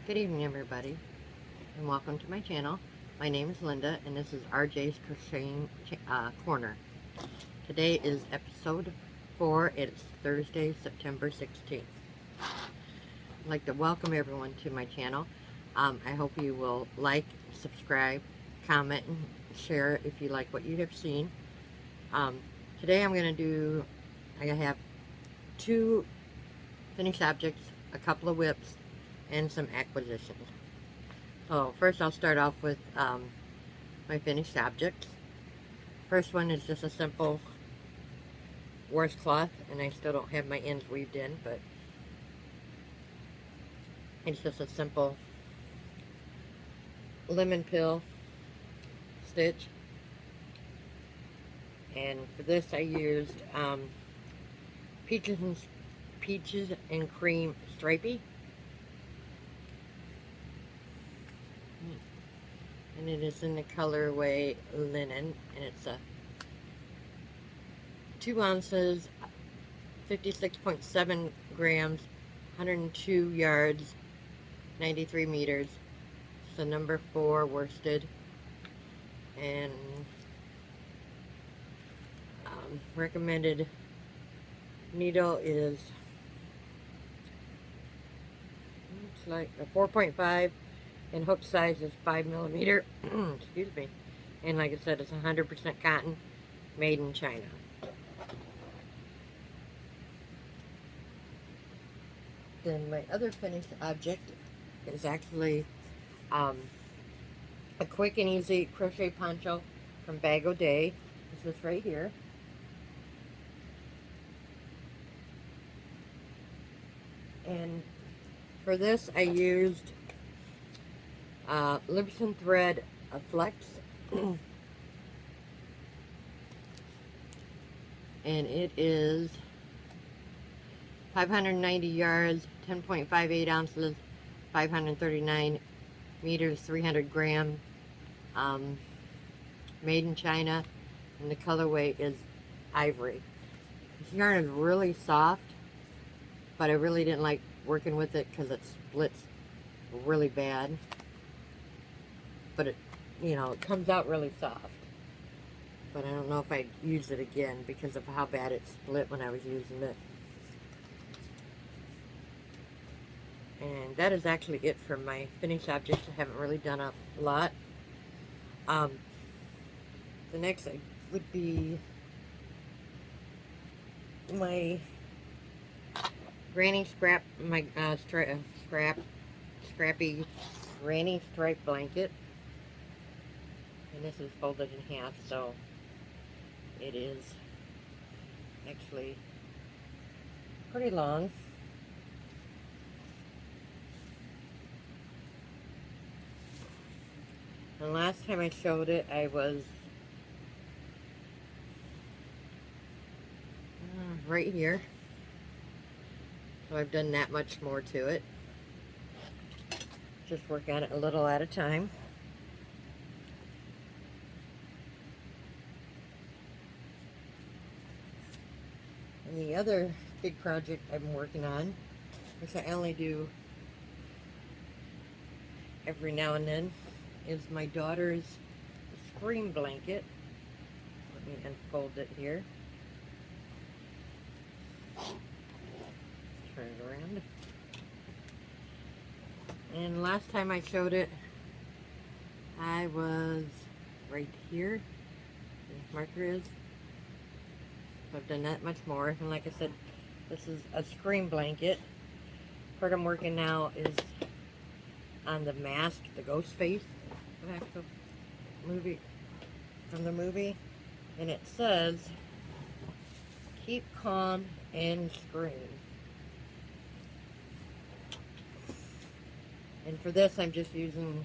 Good evening, everybody, and welcome to my channel. My name is Linda, and this is RJ's Crocheting Corner. Today is episode 4. It's Thursday, September 16th. I'd like to welcome everyone to my channel. I hope you will like, subscribe, comment, and share if you like what you have seen. Today I have 2 finished objects, a couple of WIPS, and some acquisitions. So first I'll start off with my finished objects. First one is just a simple washcloth, and I still don't have my ends weaved in, but it's just a simple lemon peel stitch. And for this I used peaches and cream stripey. And it is in the colorway linen, and it's a 2 ounces, 56.7 grams, 102 yards, 93 meters. It's a number 4 worsted, and recommended needle is looks like a 4.5. and hook size is 5mm. Excuse me. And like I said, it's 100% cotton, made in China. Then my other finished object is actually a quick and easy crochet poncho from Bag O' Day. This is right here. And for this I used Libson thread, a flex, and it is 590 yards, 10.58 ounces, 539 meters, 300 grams, made in China, and the colorway is ivory. This yarn is really soft, but I really didn't like working with it because it splits really bad. But it, it comes out really soft. But I don't know if I'd use it again because of how bad it split when I was using it. And that is actually it for my finished objects. I haven't really done a lot. The next would be my granny scrap, my scrappy granny stripe blanket. And this is folded in half, so it is actually pretty long. And last time I showed it, I was right here. So I've done that much more to it. Just work on it a little at a time. And the other big project I'm working on, which I only do every now and then, is my daughter's screen blanket. Let me unfold it here. Turn it around. And last time I showed it, I was right here. The marker is. So I've done that much more. And like I said, this is a screen blanket. Part I'm working now is on the mask, the ghost face from the movie. And it says, keep calm and scream. And for this, I'm just using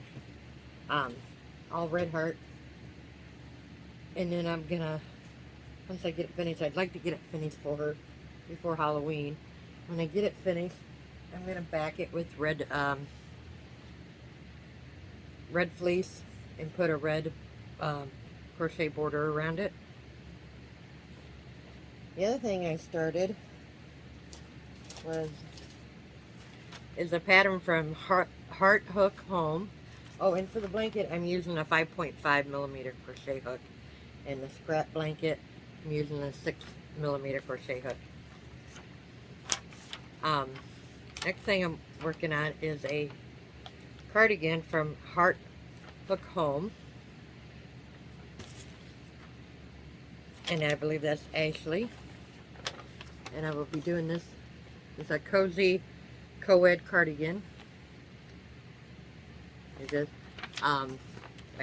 all red heart. And then I'm gonna, once I get it finished, I'd like to get it finished for her before Halloween. When I get it finished, I'm gonna back it with red fleece and put a red crochet border around it. The other thing I started is a pattern from Heart Hook Home. Oh, and for the blanket, I'm using a 5.5 millimeter crochet hook. And the scrap blanket, I'm using a 6 millimeter crochet hook. Next thing I'm working on is a cardigan from Heart Hook Home. And I believe that's Ashley. And I will be doing this. It's a cozy co-ed cardigan. It is. I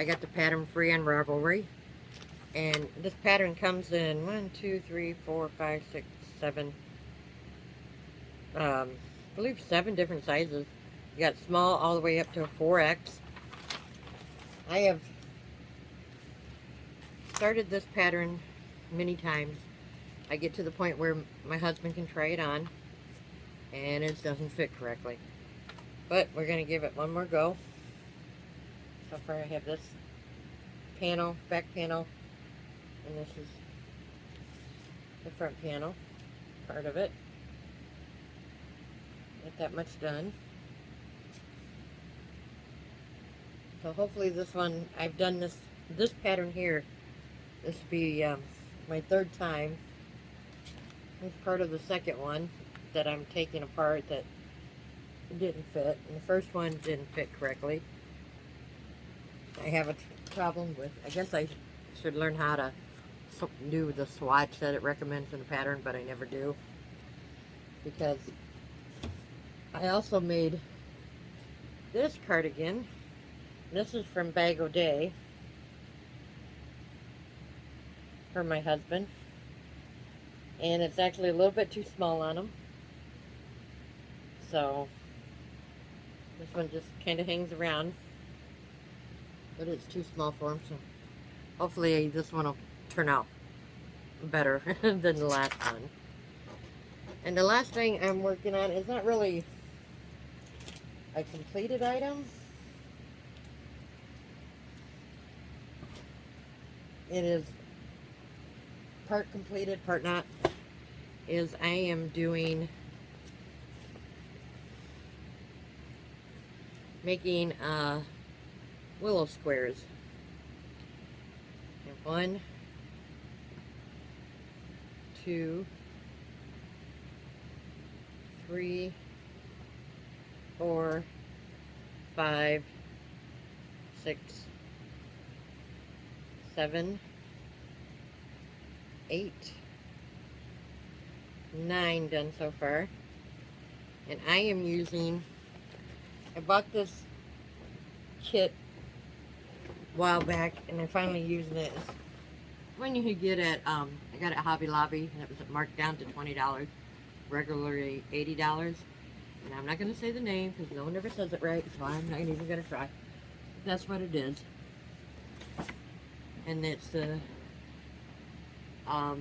got the pattern free on Ravelry. And this pattern comes in 1, 2, 3, 4, 5, 6, 7. I believe 7 different sizes. You got small all the way up to a 4X. I have started this pattern many times. I get to the point where my husband can try it on and it doesn't fit correctly. But we're going to give it one more go. So far I have this panel, back panel, and this is the front panel, part of it. Not that much done. So hopefully this one, I've done this pattern here. This will be my 3rd time. It's part of the second one that I'm taking apart that didn't fit. And the first one didn't fit correctly. I have a problem with, I guess I should learn how to do the swatch that it recommends in the pattern, but I never do. Because I also made this cardigan. This is from Bag O' Day for my husband. And it's actually a little bit too small on him. So this one just kind of hangs around. But it's too small for him. So hopefully this one will turn out better than the last one. And the last thing I'm working on is not really a completed item. It is part completed, part not. Is I am doing making willow squares. And 1, 2, 3, 4, 5, 6, 7, 8, 9 done so far. And I am using, I bought this kit a while back and I'm finally using it. It's one you could get at, I got it at Hobby Lobby and it was marked down to $20, regularly $80. And I'm not going to say the name because no one ever says it right, so I'm not even going to try. But that's what it is. And it's the I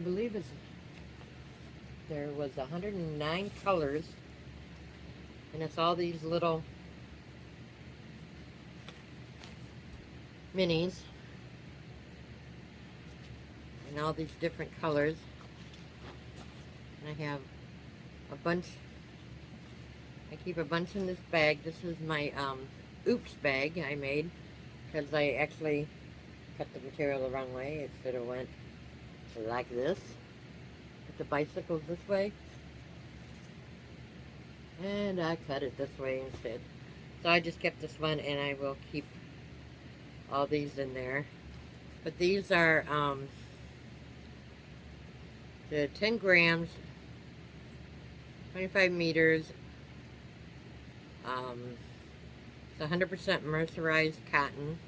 believe there was 109 colors, and it's all these little minis, and all these different colors. And I have a bunch. I keep a bunch in this bag. This is my oops bag I made because I actually cut the material the wrong way. It should have went like this. Put the bicycles this way. And I cut it this way instead. So I just kept this one and I will keep all these in there. But these are the 10 grams, 25 meters. It's 100% mercerized cotton.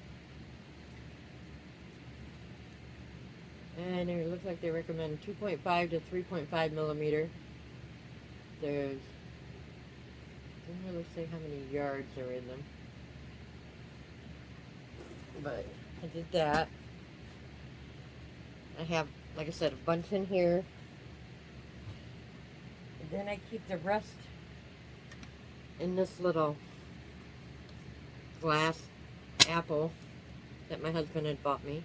And it looks like they recommend 2.5 to 3.5 millimeter. There's, doesn't really say how many yards are in them. But I did that. I have, like I said, a bunch in here. And then I keep the rest in this little glass apple that my husband had bought me.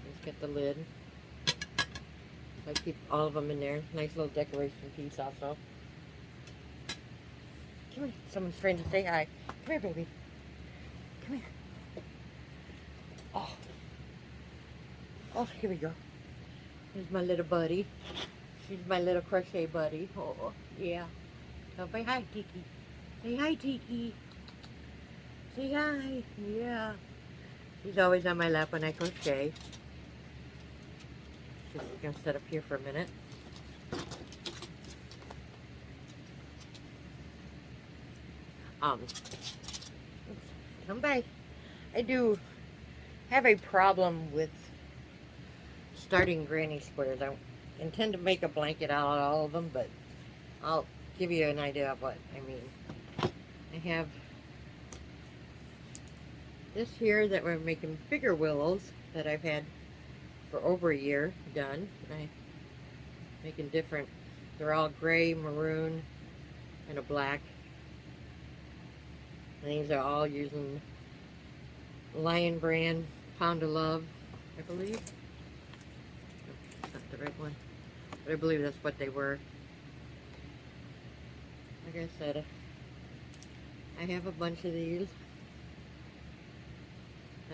Let's get the lid. I keep all of them in there. Nice little decoration piece also. Come here. Someone's trying to say hi. Come here, baby. Come here. Oh. Oh, here we go. Here's my little buddy. She's my little crochet buddy. Oh, yeah. Oh, say hi, Tiki. Say hi, Tiki. Say hi. Yeah. She's always on my lap when I crochet. Just gonna sit up here for a minute. Come by. I do have a problem with starting granny squares. I intend to make a blanket out of all of them, but I'll give you an idea of what I mean. I have this here that we're making bigger willows that I've had for over a year done. I'm making different, they're all gray, maroon, and a black. And these are all using Lion brand Pound of Love, I believe. That's not the right one, but I believe that's what they were. Like I said, I have a bunch of these.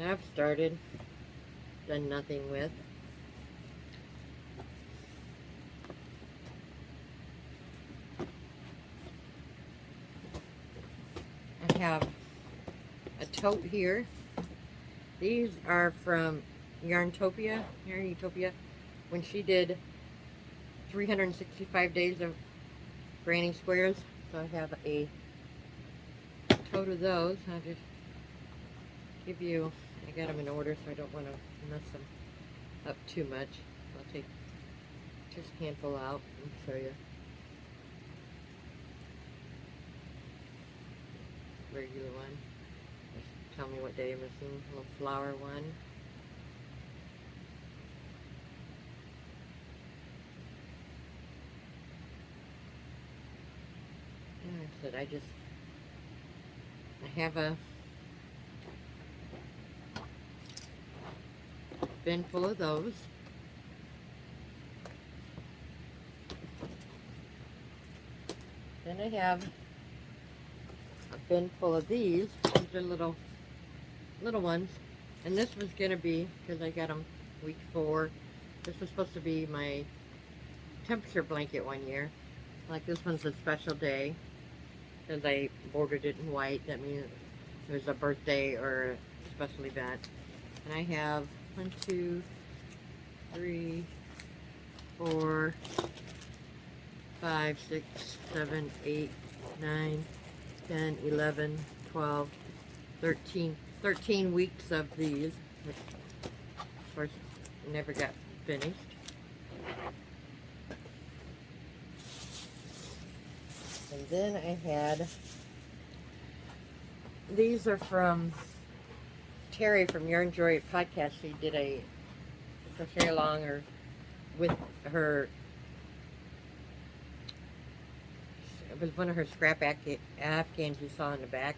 I've started, done nothing with. I have a tote here. These are from Yarnutopia, when she did 365 days of granny squares. So I have a tote of those. I'll just give you, I got them in order so I don't want to mess them up too much. I'll take just a handful out and show you. Regular one. Just tell me what day you're missing. A little flower one. And I said I have a bin full of those. Then I have a bin full of these. These are little ones. And this was going to be, because I got them week 4, this was supposed to be my temperature blanket one year. Like this one's a special day, because I bordered it in white. That means it was a birthday or a special event. And I have 1, 2, 3, 4, 5, 6, 7, 8, 9, 10, 11, 12, 13 weeks of these, which of course never got finished. And then I had, these are from Terry from Yarn Joy podcast. She did a crochet along or with her, it was one of her scrap Afghans you saw in the back.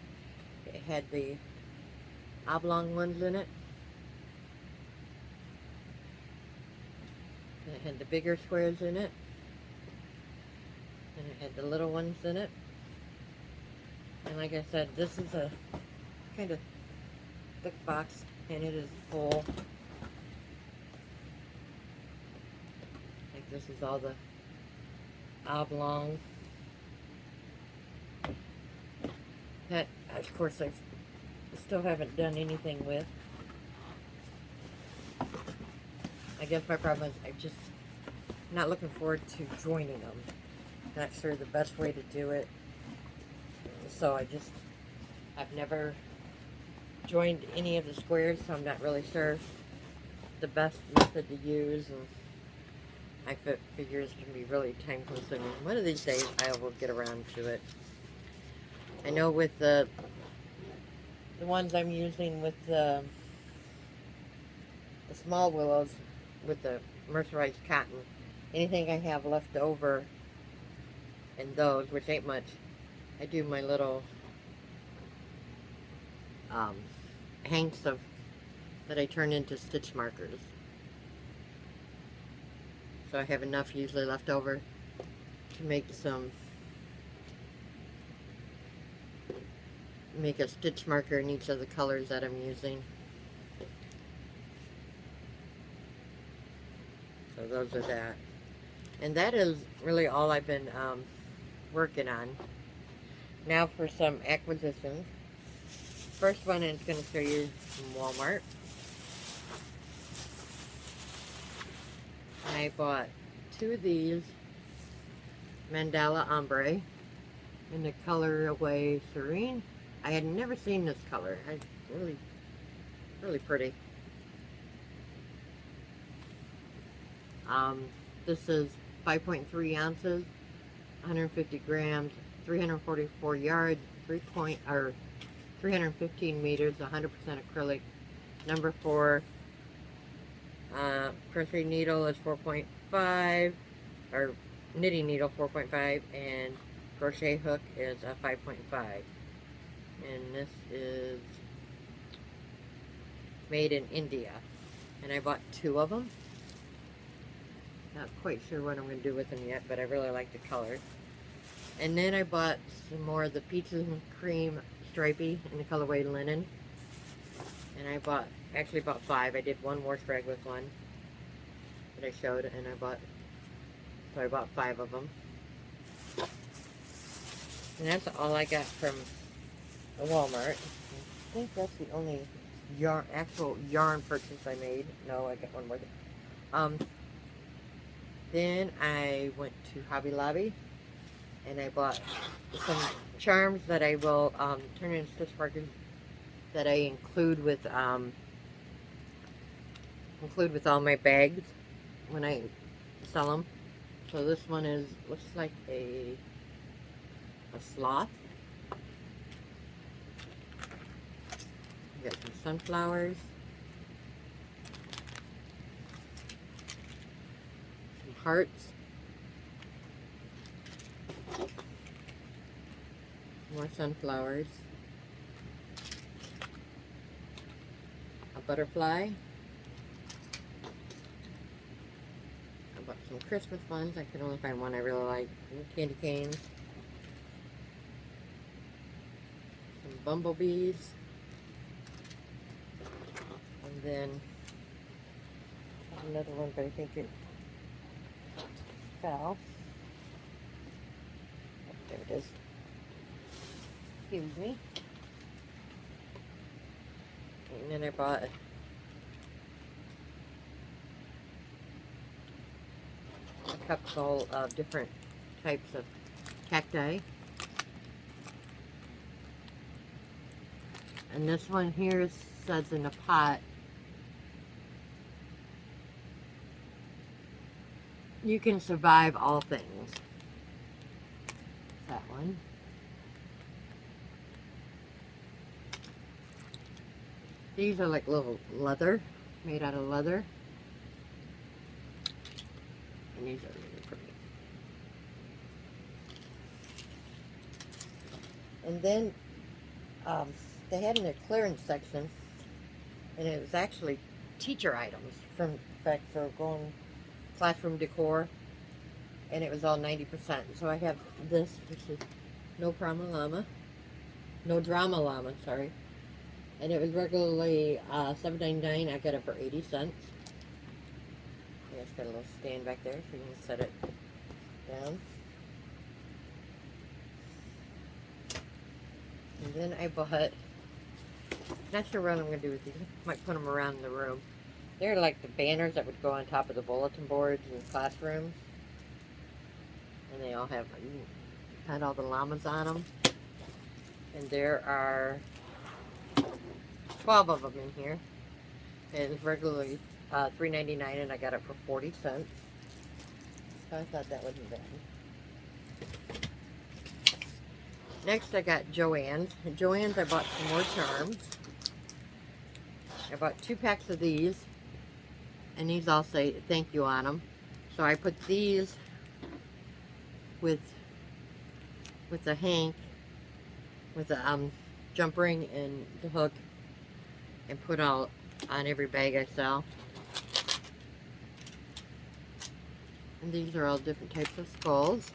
It had the oblong ones in it. And it had the bigger squares in it. And it had the little ones in it. And like I said, this is a kind of thick box, and it is full. Like this is all the oblong. That, of course, I still haven't done anything with. I guess my problem is I'm just not looking forward to joining them. Not sure the best way to do it. So I've never joined any of the squares, so I'm not really sure the best method to use. And I figure it's going to be really time consuming. One of these days I will get around to it. I know with the ones I'm using with the small willows with the mercerized cotton, anything I have left over in those, which ain't much, I do my little hanks that I turn into stitch markers. So I have enough usually left over to make a stitch marker in each of the colors that I'm using. So those are that. And that is really all I've been working on. Now for some acquisitions. First one is going to show you from Walmart. I bought 2 of these Mandala Ombre in the colorway Serene. I had never seen this color. Really pretty. This is 5.3 ounces, 150 grams, 344 yards, 315 meters, 100% acrylic. Number 4 crochet needle is 4.5, or knitting needle 4.5, and crochet hook is a 5.5. And this is made in India. And I bought 2 of them. Not quite sure what I'm going to do with them yet, but I really like the color. And then I bought some more of the Peaches and Cream Stripey in the colorway Linen. And I actually bought 5. I did 1 wash rag with one that I showed, and I bought 5 of them. And that's all I got from Walmart. I think that's the only actual yarn purchase I made. No, I got one more. Then I went to Hobby Lobby and I bought some charms that I will turn into stitch markers that I include with all my bags when I sell them. So this one looks like a sloth. Got some sunflowers, some hearts, more sunflowers, a butterfly. I bought some Christmas ones. I could only find one I really like. Candy canes, some bumblebees. And then another one, but I think it fell. Oh, there it is. Excuse me. And then I bought a couple of different types of cacti. And this one here says in a pot, you can survive all things. That one. These are like little leather, made out of leather. And these are really pretty. And then they had in their clearance section, and it was actually teacher items for going classroom decor, and it was all 90%. So I have this, which is No Drama Llama, sorry. And it was regularly $7.99. I got it for 80 cents. Yeah, it's got a little stand back there, so you can set it down. And then I bought, not sure what I'm going to do with these. I might put them around the room. They're like the banners that would go on top of the bulletin boards in classrooms. And they all had all the llamas on them. And there are 12 of them in here. And it's regularly $3.99, and I got it for 40 cents. So I thought that wasn't bad. Next I got Joann's. At Joann's I bought some more charms. I bought 2 packs of these. And these all say thank you on them. So I put these with the hank, with the jump ring and the hook, and put all on every bag I sell. And these are all different types of skulls.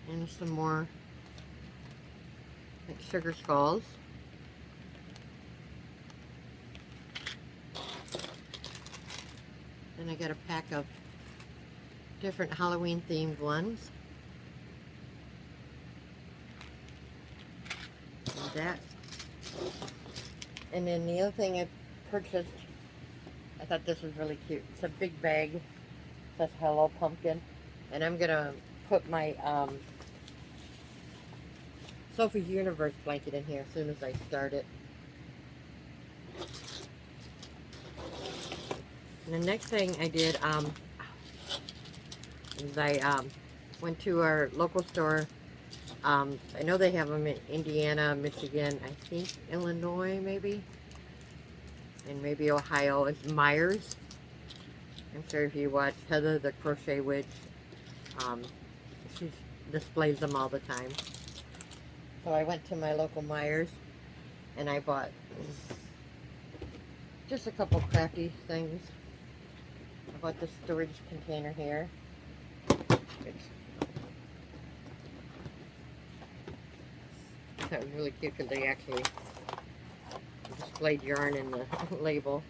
And some more like sugar skulls. And I got a pack of different Halloween themed ones. And that. And then the other thing I purchased, I thought this was really cute. It's a big bag. It says Hello Pumpkin. And I'm going to put my Sophie's Universe blanket in here as soon as I start it. And the next thing I did is I went to our local store. I know they have them in Indiana, Michigan, I think Illinois maybe, and maybe Ohio. It's Myers. I'm sure if you watch Heather the Crochet Witch, she displays them all the time. So I went to my local Myers and I bought just a couple crafty things. I bought this storage container here. That was really cute because they actually displayed yarn in the label.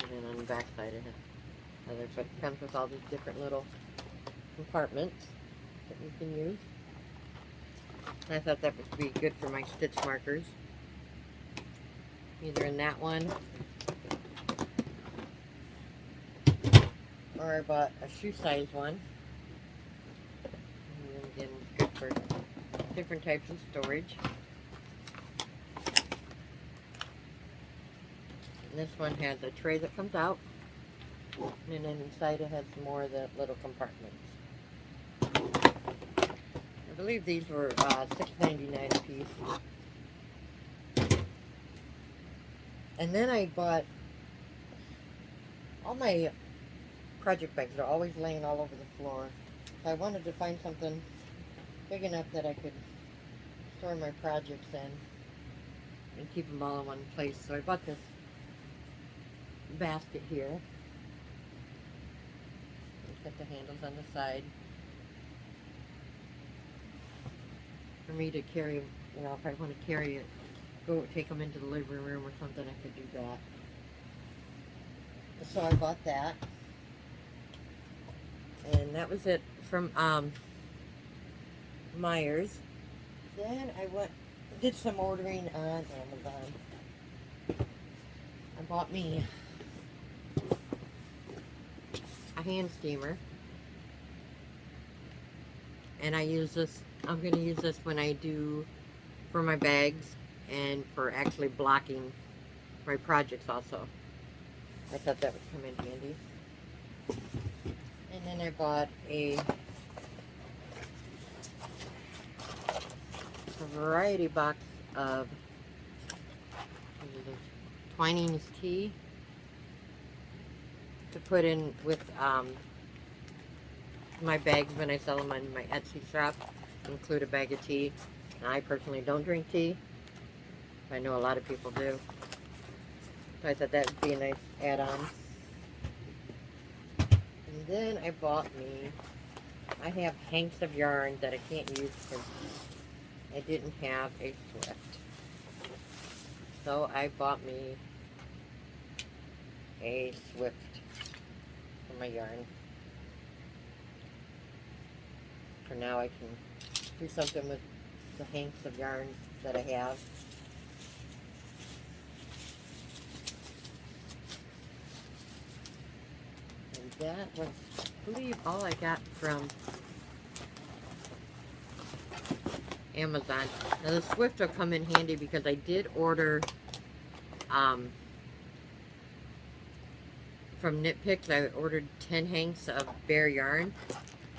And then on the back side it comes with all these different little compartments that you can use. I thought that would be good for my stitch markers. Either in that one, or I bought a shoe size one. And then again, it's good for different types of storage. And this one has a tray that comes out, and then inside it has more of the little compartments. I believe these were $6.99 a piece. And then I bought, all my project bags are always laying all over the floor. So I wanted to find something big enough that I could store my projects in and keep them all in one place. So I bought this basket here. It's got the handles on the side for me to carry, you know, if I want to carry it, go take them into the living room or something, I could do that. So I bought that. And that was it from Myers. Then I did some ordering on Amazon. I bought me a hand steamer. And I use this, I'm going to use this when I do for my bags and for actually blocking my projects also. I thought that would come in handy. And then I bought a variety box of Twinings tea to put in with my bags when I sell them on my Etsy shop. Include a bag of tea. And I personally don't drink tea. I know a lot of people do. So I thought that would be a nice add-on. And then I bought me, I have hanks of yarn that I can't use because I didn't have a Swift. So I bought me a Swift for my yarn. For now I can do something with the hanks of yarn that I have. And that was, I believe, all I got from Amazon. Now the Swift will come in handy because I did order from Knit Picks. I ordered 10 hanks of bare yarn,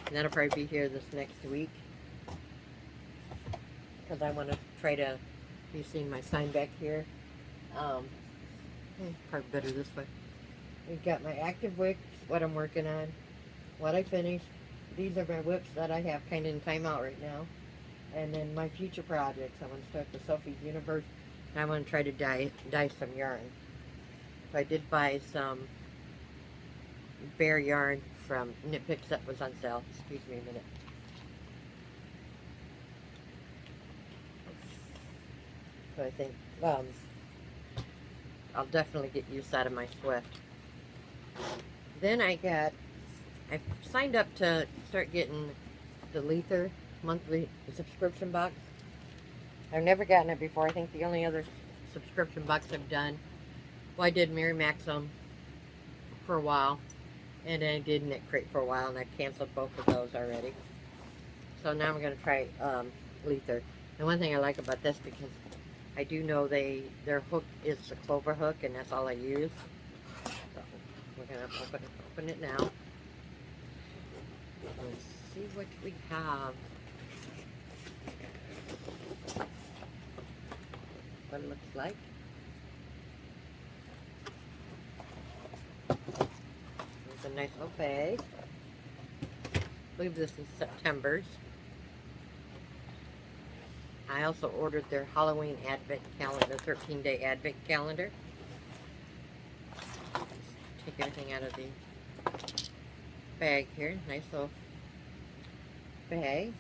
and that'll probably be here this next week because I want to try to, you see my sign back here, probably better this way. We've got my active WIPS, what I'm working on, what I finished. These are my WIPS that I have kind of in timeout right now. And then my future projects, I want to start the Sophie's Universe, and I want to try to dye some yarn. So I did buy some bare yarn from Knit Picks that was on sale. Excuse me a minute. So I think I'll definitely get use out of my Swift. Then I signed up to start getting the Leither monthly subscription box. I've never gotten it before. I think the only other subscription box I've done, well, I did Mary Maxim for a while, and then I did Knit Crate for a while, and I canceled both of those already. So now I'm going to try Leither. And one thing I like about this, because I do know their hook is the clover hook, and that's all I use. So we're going to open it now. Let's see what we have. What it looks like. There's a nice little bag. I believe this is September's. I also ordered their Halloween Advent calendar, 13-day Advent calendar. Let's take everything out of the bag here. Nice little bag.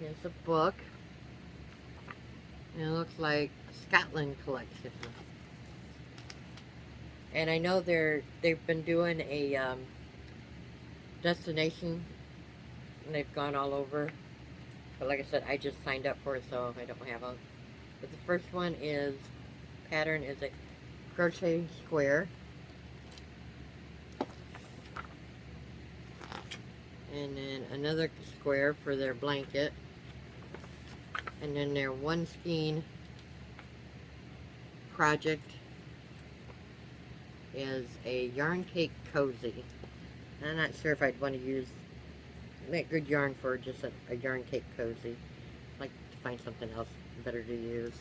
Here's a book. And it looks like Scotland collection. And I know they've been doing a destination, and they've gone all over. But like I said, I just signed up for it, so I don't have a. But the first one pattern is a crochet square. And then another square for their blanket. And then their one skein project is a yarn cake cozy. I'm not sure if I'd want to use that good yarn for just a yarn cake cozy. I'd like to find something else better to use.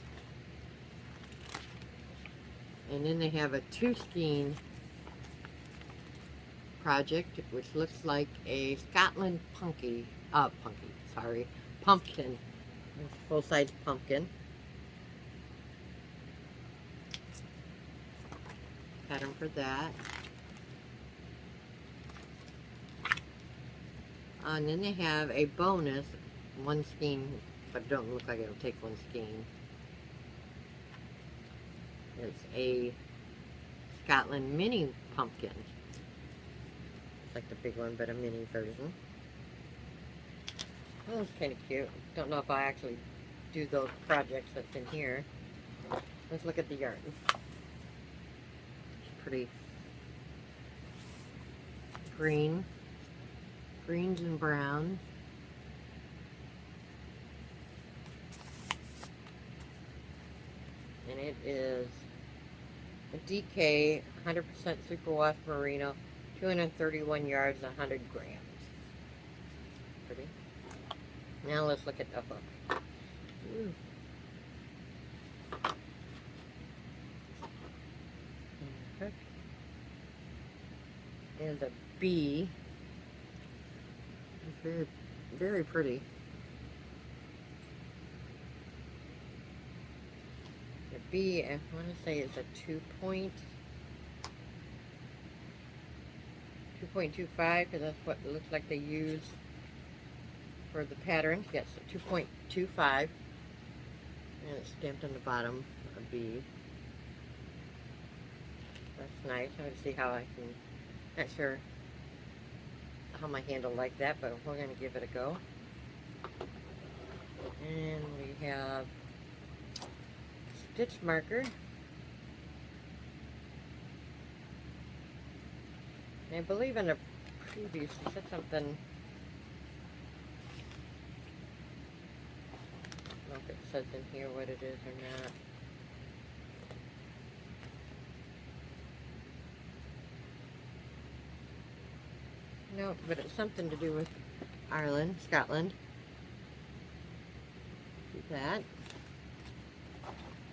And then they have a 2-skein project, which looks like a Scotland pumpkin. Full-size pumpkin. Pattern for that. And then they have a bonus, 1 skein, but it don't look like it'll take 1 skein. It's a Scotland mini pumpkin. It's like the big one, but a mini version. Oh, it's kind of cute. Don't know if I actually do those projects that's in here. Let's look at the yarn. It's pretty green. Greens and browns. And it is a DK 100% superwash merino, 231 yards, 100 grams. Pretty. Now let's look at the hook. Ooh. The hook is a bee. It's very, very pretty. The bee, I want to say it's a 2.25, because that's what it looks like they use for the pattern. Yes, 2.25, and it's stamped on the bottom, a bee. That's nice. I want to see how I can, not sure how my hand will like that, but we're going to give it a go. And we have stitch marker. And I believe in a previous, it said something, I don't know if it says in here what it is or not. No, but it's something to do with Ireland, Scotland. Do that.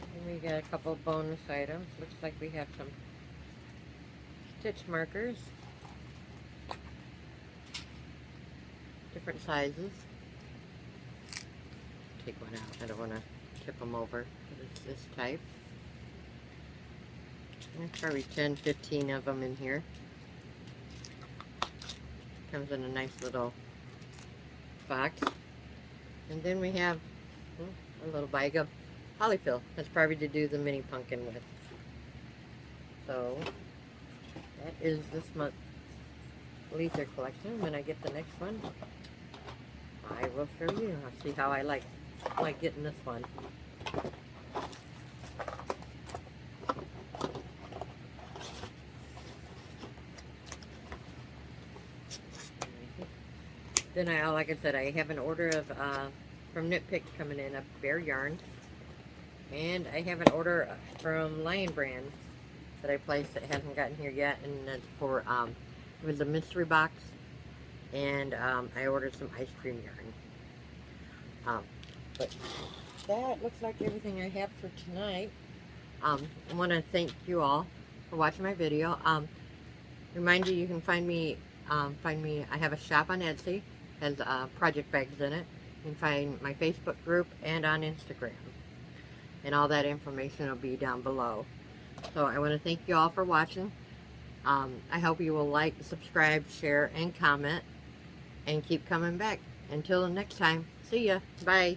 And we got a couple bonus items. Looks like we have some stitch markers. Different sizes. Take one out. I don't want to tip them over. But it's this type. There's probably 10, 15 of them in here. Comes in a nice little box. And then we have a little bag of polyfill. That's probably to do the mini pumpkin with. So that is this month's Leither collection. When I get the next one, I will show you. I'll see how I like getting this one. Then like I said, I have an order of from Nitpick coming in, a bear yarn, and I have an order from Lion Brand that I placed that hasn't gotten here yet, and that's for it was a mystery box, and I ordered some ice cream yarn. But that looks like everything I have for tonight. I want to thank you all for watching my video. Remind you can find me. I have a shop on Etsy. Has project bags in it. You can find my Facebook group and on Instagram. And all that information will be down below. So I want to thank you all for watching. I hope you will like, subscribe, share, and comment. And keep coming back. Until the next time, see ya. Bye.